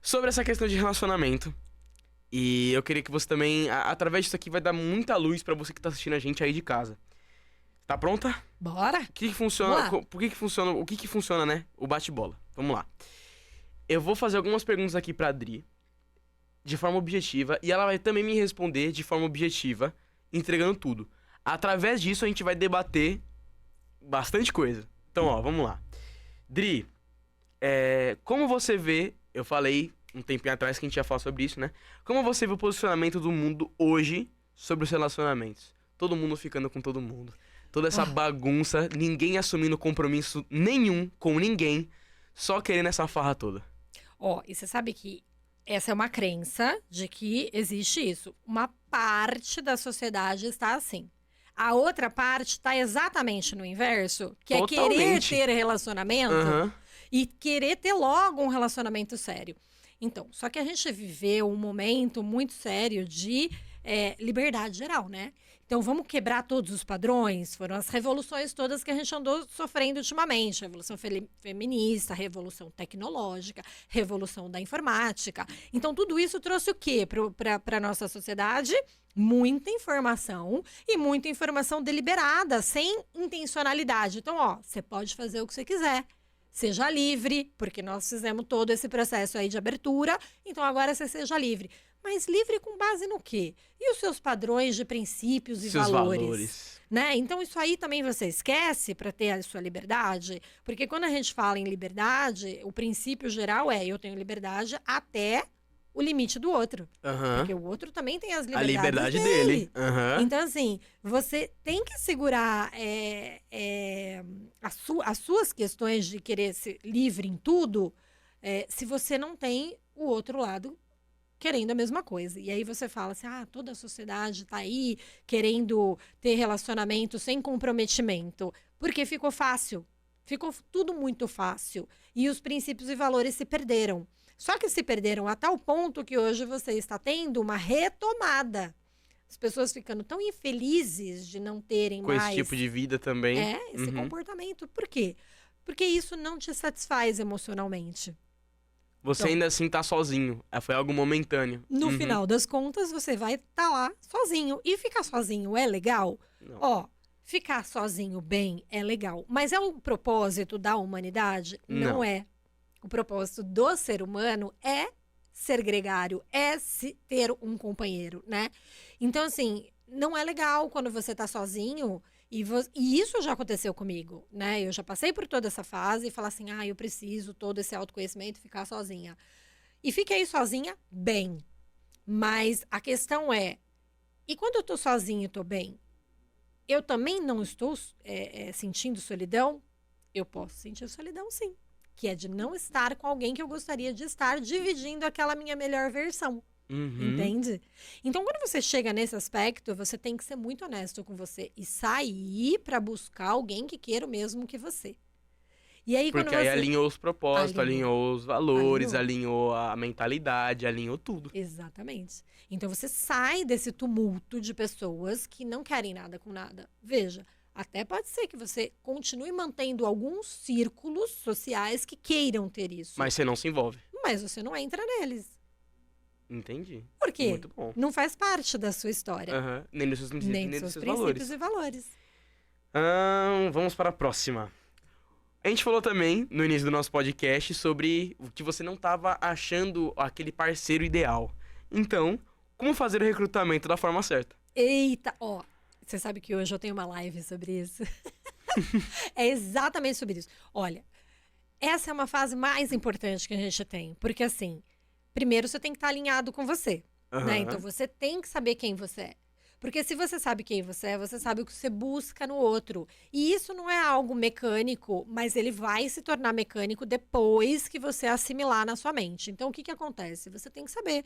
Sobre essa questão de relacionamento. E eu queria que você também, através disso aqui, vai dar muita luz pra você que tá assistindo a gente aí de casa. Tá pronta? Bora? O que funciona? Vamos lá. Por que funciona? O que funciona, né? O bate-bola. Vamos lá. Eu vou fazer algumas perguntas aqui pra Dri, de forma objetiva, e ela vai também me responder de forma objetiva, entregando tudo. Através disso, a gente vai debater bastante coisa. Então, ó, vamos lá. Dri, como você vê, eu falei um tempinho atrás que a gente ia falar sobre isso, né? Como você vê o posicionamento do mundo hoje sobre os relacionamentos? Todo mundo ficando com todo mundo. Toda essa bagunça, ninguém assumindo compromisso nenhum com ninguém, só querendo essa farra toda. E você sabe que essa é uma crença de que existe isso. Uma parte da sociedade está assim. A outra parte está exatamente no inverso, que é querer Totalmente. ter relacionamento Aham. e querer ter logo um relacionamento sério. Então, só que a gente viveu um momento muito sério de liberdade geral, né? Então, vamos quebrar todos os padrões? Foram as revoluções todas que a gente andou sofrendo ultimamente. Revolução feminista, revolução tecnológica, revolução da informática. Então, tudo isso trouxe o quê para a nossa sociedade? Muita informação e muita informação deliberada, sem intencionalidade. Então, você pode fazer o que você quiser. Seja livre, porque nós fizemos todo esse processo aí de abertura, então agora você seja livre. Mas livre com base no quê? E os seus padrões de princípios e Seus valores? valores. Né? Então, isso aí também você esquece para ter a sua liberdade, porque quando a gente fala em liberdade, o princípio geral eu tenho liberdade até o limite do outro. Aham. Porque o outro também tem as A liberdades liberdade dele. dele. Aham. Então, assim, você tem que segurar as suas questões de querer ser livre em tudo, se você não tem o outro lado querendo a mesma coisa. E aí você fala assim, toda a sociedade tá aí querendo ter relacionamento sem comprometimento. Porque ficou fácil. Ficou tudo muito fácil. E os princípios e valores se perderam. Só que se perderam a tal ponto que hoje você está tendo uma retomada. As pessoas ficando tão infelizes de não terem Com mais esse tipo de vida também. esse comportamento. Por quê? Porque isso não te satisfaz emocionalmente. Você Então, ainda assim tá sozinho. Foi algo momentâneo. no Uhum. final das contas, você vai estar lá sozinho. E ficar sozinho é legal? Não. Ó, ficar sozinho bem é legal. Mas é um propósito da humanidade? Não. Não é. O propósito do ser humano é ser gregário, é ter um companheiro, né? Então, assim, não é legal quando você tá sozinho. E isso já aconteceu comigo, né? Eu já passei por toda essa fase e falar assim, eu preciso todo esse autoconhecimento e ficar sozinha. E fiquei sozinha bem. Mas a questão é, e quando eu tô sozinha e tô bem, eu também não estou sentindo solidão? Eu posso sentir solidão, sim. Que é de não estar com alguém que eu gostaria de estar, dividindo aquela minha melhor versão. Uhum. Entende? Então, quando você chega nesse aspecto, você tem que ser muito honesto com você e sair pra buscar alguém que queira o mesmo que você. E aí, Porque quando aí você... alinhou os propósitos, alinhou os valores, Alinhou. alinhou a mentalidade, alinhou tudo. Exatamente. Então, você sai desse tumulto de pessoas que não querem nada com nada. Veja, até pode ser que você continue mantendo alguns círculos sociais que queiram ter isso. Mas você não se envolve. Mas você não entra neles. Entendi. Por quê? Muito bom. Não faz parte da sua história. Aham. Nem dos seus princípios, Nem nem dos dos seus seus valores. princípios e valores. Vamos para a próxima. A gente falou também, no início do nosso podcast, sobre o que você não estava achando aquele parceiro ideal. Então, como fazer o recrutamento da forma certa? Eita, ó. Você sabe que hoje eu tenho uma live sobre isso. É exatamente sobre isso. Olha, essa é uma fase mais importante que a gente tem. Porque, assim, primeiro você tem que estar alinhado com você. Né? Aham. Então, você tem que saber quem você é. Porque se você sabe quem você é, você sabe o que você busca no outro. E isso não é algo mecânico, mas ele vai se tornar mecânico depois que você assimilar na sua mente. Então, o que acontece? Você tem que saber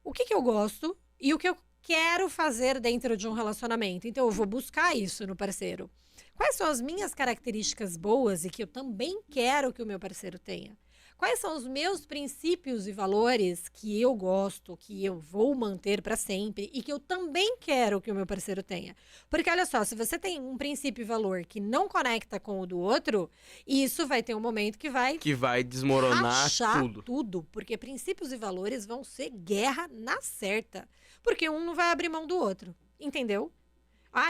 o que eu gosto e o que eu quero fazer dentro de um relacionamento. Então, eu vou buscar isso no parceiro. Quais são as minhas características boas e que eu também quero que o meu parceiro tenha? Quais são os meus princípios e valores que eu gosto, que eu vou manter para sempre e que eu também quero que o meu parceiro tenha? Porque olha só, se você tem um princípio e valor que não conecta com o do outro, isso vai ter um momento que vai Que vai desmoronar rachar tudo. porque princípios e valores vão ser guerra na certa, porque um não vai abrir mão do outro, entendeu?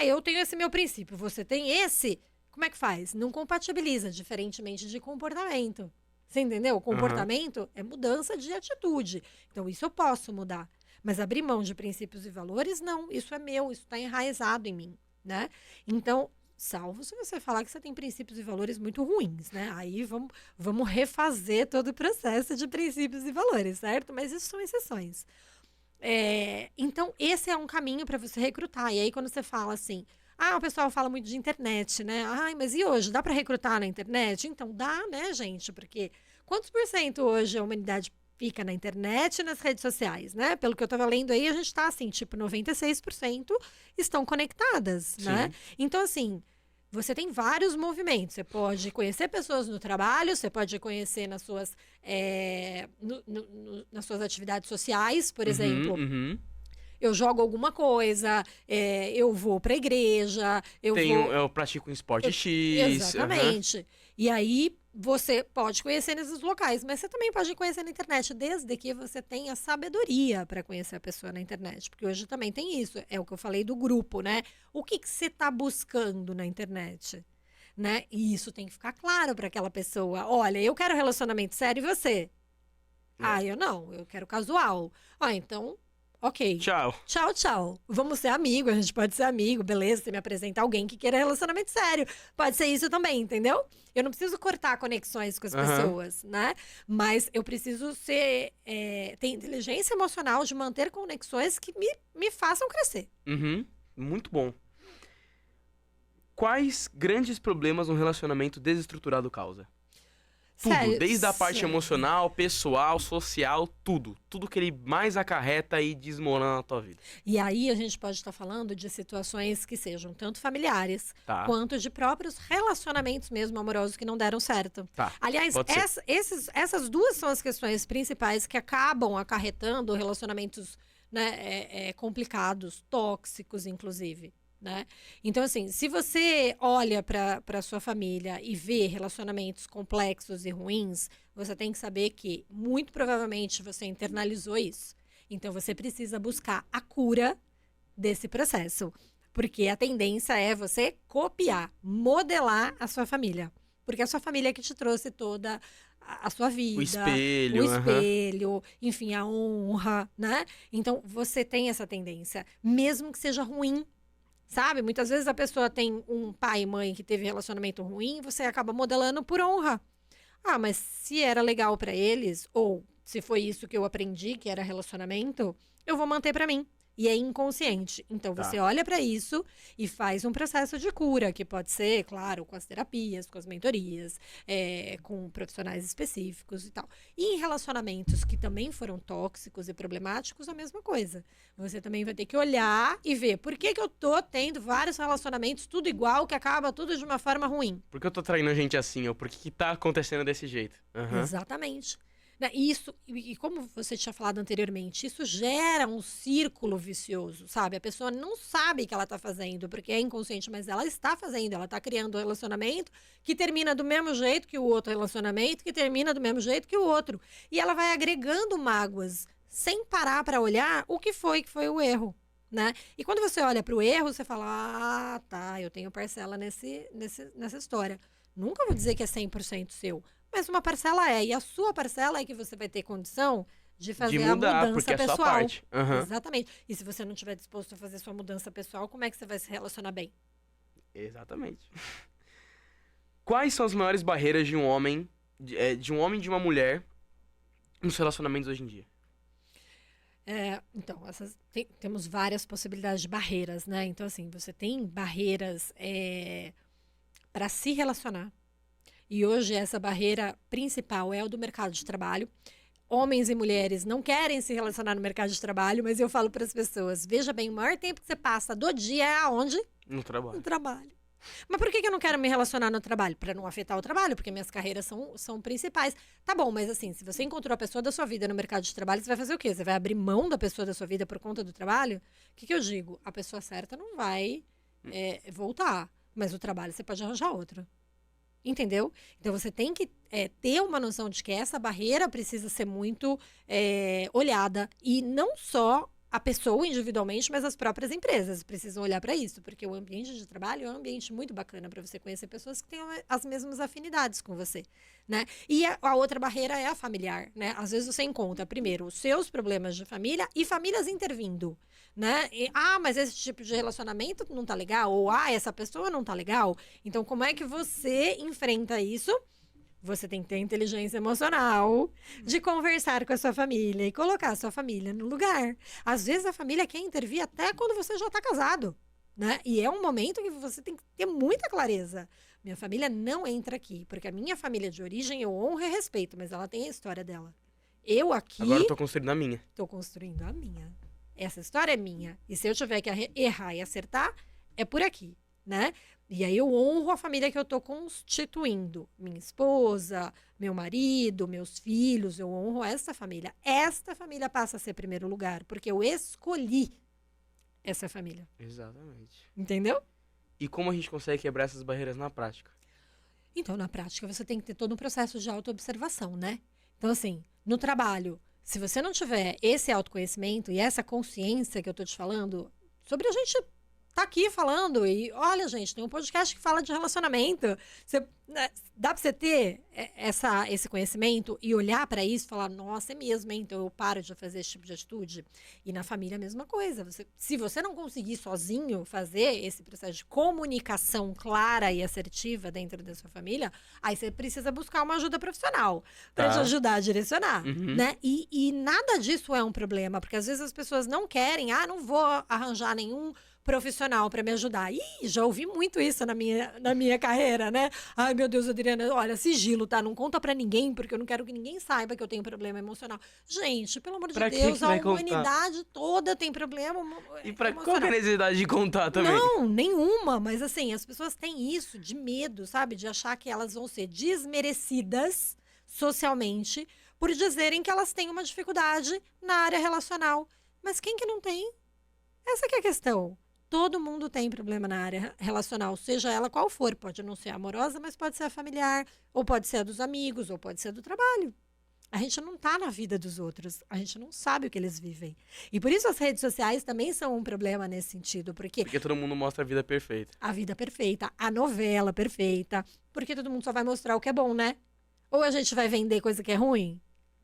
Eu tenho esse meu princípio, você tem esse, como é que faz? Não compatibiliza, diferentemente de comportamento. Você entendeu? Comportamento é mudança de atitude. Então, isso eu posso mudar. Mas abrir mão de princípios e valores, não. Isso é meu, isso está enraizado em mim, né? Então, salvo se você falar que você tem princípios e valores muito ruins, né? Aí vamos refazer todo o processo de princípios e valores, certo? Mas isso são exceções. Então, esse é um caminho para você recrutar. E aí, quando você fala assim... o pessoal fala muito de internet, né? Mas e hoje? Dá para recrutar na internet? Então, dá, né, gente? Porque quantos por cento hoje a humanidade fica na internet e nas redes sociais, né? Pelo que eu tava lendo aí, a gente tá assim, tipo, 96% estão conectadas, né? Então, assim, você tem vários movimentos. Você pode conhecer pessoas no trabalho, você pode conhecer nas suas, nas suas atividades sociais, por exemplo. Eu jogo alguma coisa, eu vou pra igreja, eu pratico um esporte X. Exatamente. E aí, você pode conhecer nesses locais, mas você também pode conhecer na internet, desde que você tenha sabedoria para conhecer a pessoa na internet. Porque hoje também tem isso, é o que eu falei do grupo, né? O que você está buscando na internet? Né? E isso tem que ficar claro para aquela pessoa. Olha, eu quero relacionamento sério e você? Eu não, eu quero casual. Então... Ok. Tchau. Tchau, tchau. Vamos ser amigo, a gente pode ser amigo, beleza? Você me apresenta alguém que queira relacionamento sério. Pode ser isso também, entendeu? Eu não preciso cortar conexões com as pessoas, né? Mas eu preciso ter inteligência emocional de manter conexões que me façam crescer. Muito bom. Quais grandes problemas um relacionamento desestruturado causa? Tudo, Sério, desde a parte emocional, pessoal, social, tudo. Tudo que ele mais acarreta e desmorona na tua vida. E aí a gente pode estar falando de situações que sejam tanto familiares, quanto de próprios relacionamentos mesmo amorosos que não deram certo. Aliás, essas duas são as questões principais que acabam acarretando relacionamentos, né, complicados, tóxicos, inclusive. né? Então, assim, se você olha para sua família e vê relacionamentos complexos e ruins, você tem que saber que, muito provavelmente, você internalizou isso. Então, você precisa buscar a cura desse processo. Porque a tendência é você copiar, modelar a sua família. Porque a sua família é que te trouxe toda a sua vida. O espelho, enfim, a honra, né? Então, você tem essa tendência, mesmo que seja ruim. Sabe? Muitas vezes a pessoa tem um pai e mãe que teve relacionamento ruim, você acaba modelando por honra. Ah, mas se era legal pra eles, ou se foi isso que eu aprendi, que era relacionamento, eu vou manter pra mim. E é inconsciente. Então, você olha pra isso e faz um processo de cura, que pode ser, claro, com as terapias, com as mentorias, com profissionais específicos e tal. E em relacionamentos que também foram tóxicos e problemáticos, a mesma coisa. Você também vai ter que olhar e ver por que eu tô tendo vários relacionamentos tudo igual, que acaba tudo de uma forma ruim. Por que eu tô traindo gente assim? Ou por que tá acontecendo desse jeito? Exatamente. Isso, e como você tinha falado anteriormente, isso gera um círculo vicioso, sabe? A pessoa não sabe que ela tá fazendo, porque é inconsciente, mas ela está fazendo, ela tá criando um relacionamento que termina do mesmo jeito que o outro relacionamento, que termina do mesmo jeito que o outro. E ela vai agregando mágoas, sem parar para olhar o que foi o erro, né? E quando você olha para o erro, você fala, ah, tá, eu tenho parcela nessa história. Nunca vou dizer que é 100% seu, mas uma parcela é. E a sua parcela é que você vai ter condição de fazer de mudar, a mudança porque pessoal. É a sua parte. Exatamente. E se você não estiver disposto a fazer sua mudança pessoal, como é que você vai se relacionar bem? Exatamente. Quais são as maiores barreiras de um homem e de uma mulher nos relacionamentos hoje em dia? Então, temos várias possibilidades de barreiras, né? Então, assim, você tem barreiras para se relacionar. E hoje essa barreira principal é o do mercado de trabalho. Homens e mulheres não querem se relacionar no mercado de trabalho, mas eu falo para as pessoas, veja bem, o maior tempo que você passa do dia é aonde? No trabalho. No trabalho. Mas por que eu não quero me relacionar no trabalho? Para não afetar o trabalho, porque minhas carreiras são principais. Tá bom, mas assim, se você encontrou a pessoa da sua vida no mercado de trabalho, você vai fazer o quê? Você vai abrir mão da pessoa da sua vida por conta do trabalho? O que eu digo? A pessoa certa não vai voltar, mas o trabalho você pode arranjar outro. Entendeu? Então, você tem que ter uma noção de que essa barreira precisa ser muito olhada. E não só a pessoa individualmente, mas as próprias empresas precisam olhar para isso. Porque o ambiente de trabalho é um ambiente muito bacana para você conhecer pessoas que têm as mesmas afinidades com você, né? E a outra barreira é a familiar, né? Às vezes você encontra, primeiro, os seus problemas de família e famílias intervindo, né? Mas esse tipo de relacionamento não tá legal, ou essa pessoa não tá legal. Então, como é que você enfrenta isso? Você tem que ter inteligência emocional de conversar com a sua família e colocar a sua família no lugar. Às vezes a família quer intervir até quando você já tá casado, né? E é um momento que você tem que ter muita clareza. Minha família não entra aqui, porque a minha família de origem eu honro e respeito, mas ela tem a história dela. Eu aqui... Agora eu tô construindo a minha. Tô construindo a minha. Essa história é minha. E se eu tiver que errar e acertar, é por aqui, né? E aí eu honro a família que eu tô constituindo. Minha esposa, meu marido, meus filhos, eu honro essa família. Esta família passa a ser primeiro lugar, porque eu escolhi essa família. Exatamente. Entendeu? E como a gente consegue quebrar essas barreiras na prática? Então, na prática, você tem que ter todo um processo de autoobservação, né? Então, assim, no trabalho, se você não tiver esse autoconhecimento e essa consciência que eu tô te falando, sobre a gente tá aqui falando, e olha, gente, tem um podcast que fala de relacionamento. Dá pra você ter esse conhecimento e olhar pra isso e falar, nossa, é mesmo, hein? Então eu paro de fazer esse tipo de atitude. E na família a mesma coisa. Se você não conseguir sozinho fazer esse processo de comunicação clara e assertiva dentro da sua família, aí você precisa buscar uma ajuda profissional pra te ajudar a direcionar, né? E nada disso é um problema, porque às vezes as pessoas não querem, não vou arranjar nenhum profissional para me ajudar. Ih, já ouvi muito isso na minha carreira, né? Ai, meu Deus, Adriana, olha, sigilo, tá? Não conta para ninguém, porque eu não quero que ninguém saiba que eu tenho problema emocional. Gente, pelo amor de Deus, a humanidade toda tem problema emocional. E pra qual que é a necessidade de contar também? Não, nenhuma, mas assim, as pessoas têm isso de medo, sabe? De achar que elas vão ser desmerecidas socialmente por dizerem que elas têm uma dificuldade na área relacional. Mas quem que não tem? Essa que é a questão. Todo mundo tem problema na área relacional, seja ela qual for. Pode não ser amorosa, mas pode ser a familiar, ou pode ser a dos amigos, ou pode ser do trabalho. A gente não tá na vida dos outros, a gente não sabe o que eles vivem. E por isso as redes sociais também são um problema nesse sentido, porque todo mundo mostra a vida perfeita. a vida perfeita, a novela perfeita, porque todo mundo só vai mostrar o que é bom, né? Ou a gente vai vender coisa que é ruim?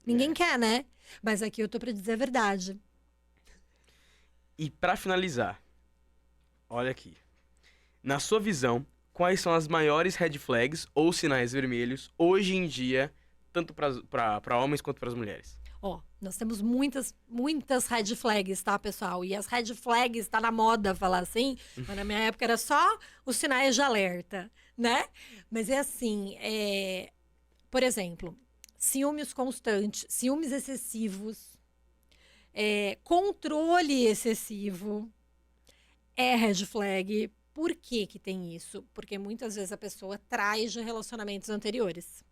Ninguém quer, né? Mas aqui eu tô pra dizer a verdade. E pra finalizar, olha aqui. Na sua visão, quais são as maiores red flags ou sinais vermelhos hoje em dia, tanto para homens quanto para as mulheres? Ó, nós temos muitas red flags, tá, pessoal? E as red flags, tá na moda falar assim, mas na minha época era só os sinais de alerta, né? Mas é assim, por exemplo, ciúmes constantes, ciúmes excessivos, controle excessivo, é red flag. Por que que tem isso? Porque muitas vezes a pessoa traz de relacionamentos anteriores.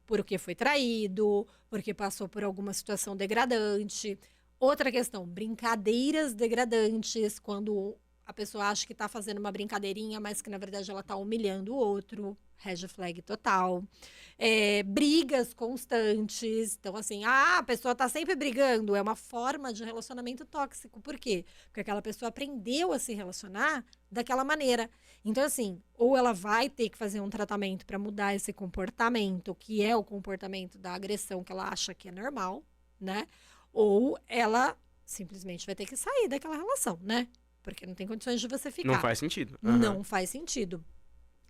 Porque foi traído, porque passou por alguma situação degradante. Outra questão, brincadeiras degradantes, quando a pessoa acha que está fazendo uma brincadeirinha, mas que na verdade ela está humilhando o outro. Red flag total. Brigas constantes. Então, assim, a pessoa tá sempre brigando. É uma forma de relacionamento tóxico. Por quê? Porque aquela pessoa aprendeu a se relacionar daquela maneira. Então, assim, ou ela vai ter que fazer um tratamento para mudar esse comportamento, que é o comportamento da agressão que ela acha que é normal, né? Ou ela simplesmente vai ter que sair daquela relação, né? Porque não tem condições de você ficar. Não faz sentido. Não faz sentido.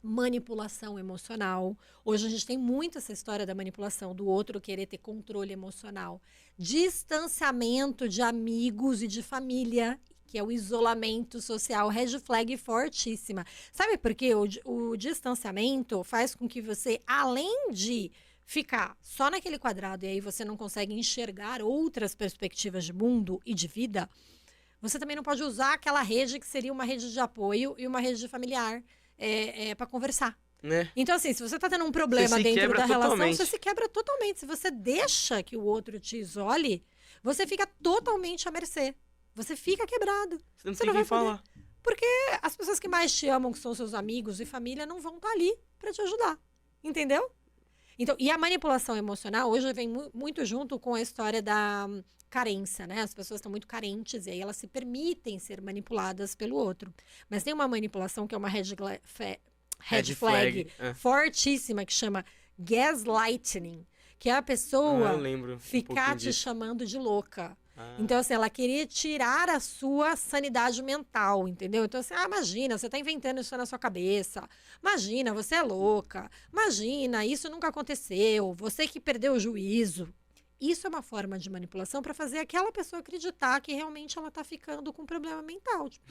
Manipulação emocional. Hoje a gente tem muito essa história da manipulação, do outro querer ter controle emocional. Distanciamento de amigos e de família, que é o isolamento social, red flag fortíssima. Sabe por quê? O distanciamento faz com que você, além de ficar só naquele quadrado e aí você não consegue enxergar outras perspectivas de mundo e de vida, você também não pode usar aquela rede que seria uma rede de apoio e uma rede familiar para conversar. Né? Então, assim, se você tá tendo um problema dentro da relação, totalmente. você se quebra totalmente. Se você deixa que o outro te isole, você fica totalmente à mercê. Você fica quebrado. Você não Você tem não quem vai poder. falar. Porque as pessoas que mais te amam, que são seus amigos e família, não vão estar ali para te ajudar. Entendeu? Então, e a manipulação emocional hoje vem muito junto com a história da carência, né? As pessoas estão muito carentes e aí elas se permitem ser manipuladas pelo outro. Mas tem uma manipulação que é uma red flag fortíssima que chama gaslighting, que é a pessoa eu lembro ficar te chamando de louca. Então, assim, ela queria tirar a sua sanidade mental, entendeu? Então, assim, imagina, você tá inventando isso na sua cabeça. Imagina, você é louca. Imagina, isso nunca aconteceu. Você que perdeu o juízo. Isso é uma forma de manipulação para fazer aquela pessoa acreditar que realmente ela tá ficando com um problema mental. Tipo,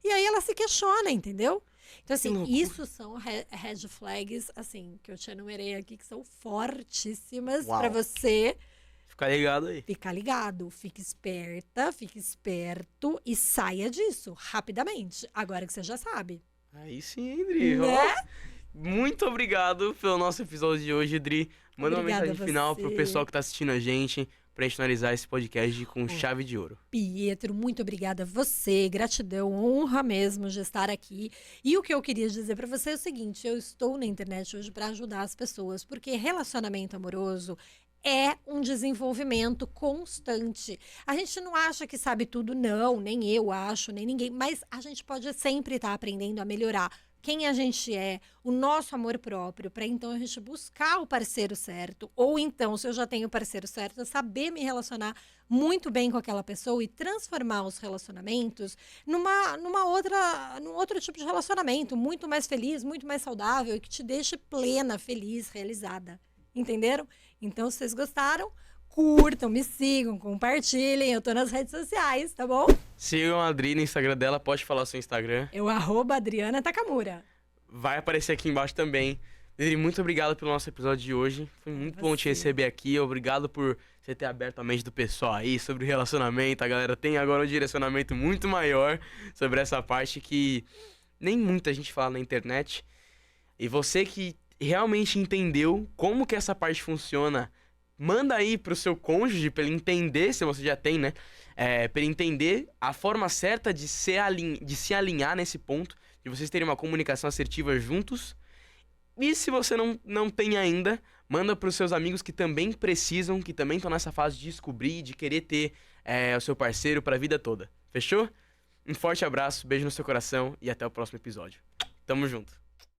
e aí ela se questiona, entendeu? Então, assim, isso são red flags, assim, que eu te enumerei aqui, que são fortíssimas para você... Fica ligado aí. Fica ligado, fica esperta, fica esperto e saia disso rapidamente. Agora que você já sabe. Aí sim, Dri. Né? Muito obrigado pelo nosso episódio de hoje, Dri. Manda uma mensagem final pro pessoal que tá assistindo a gente, pra gente finalizar esse podcast com chave de ouro. Pietro, muito obrigada a você, gratidão, honra mesmo de estar aqui. E o que eu queria dizer pra você é o seguinte, eu estou na internet hoje pra ajudar as pessoas, porque relacionamento amoroso é um desenvolvimento constante. A gente não acha que sabe tudo, não, nem eu acho, nem ninguém, mas a gente pode sempre estar aprendendo a melhorar quem a gente é, o nosso amor próprio, para então a gente buscar o parceiro certo, ou então, se eu já tenho o parceiro certo, saber me relacionar muito bem com aquela pessoa e transformar os relacionamentos num outro tipo de relacionamento, muito mais feliz, muito mais saudável e que te deixe plena, feliz, realizada. Entenderam? Então, se vocês gostaram, curtam, me sigam, compartilhem. Eu tô nas redes sociais, tá bom? Sigam a Adri no Instagram dela, pode falar o seu Instagram. Eu @Adriana Takamura. Vai aparecer aqui embaixo também. Adri, muito obrigado pelo nosso episódio de hoje. Foi muito bom te receber aqui. Obrigado por você ter aberto a mente do pessoal aí sobre relacionamento. A galera tem agora um direcionamento muito maior sobre essa parte que nem muita gente fala na internet. E você que realmente entendeu como que essa parte funciona, manda aí pro seu cônjuge pra ele entender, se você já tem, né? para entender a forma certa de se alinhar nesse ponto, de vocês terem uma comunicação assertiva juntos. E se você não tem ainda, manda para os seus amigos que também precisam, que também estão nessa fase de descobrir, de querer ter o seu parceiro para a vida toda. Fechou? Um forte abraço, beijo no seu coração e até o próximo episódio. Tamo junto.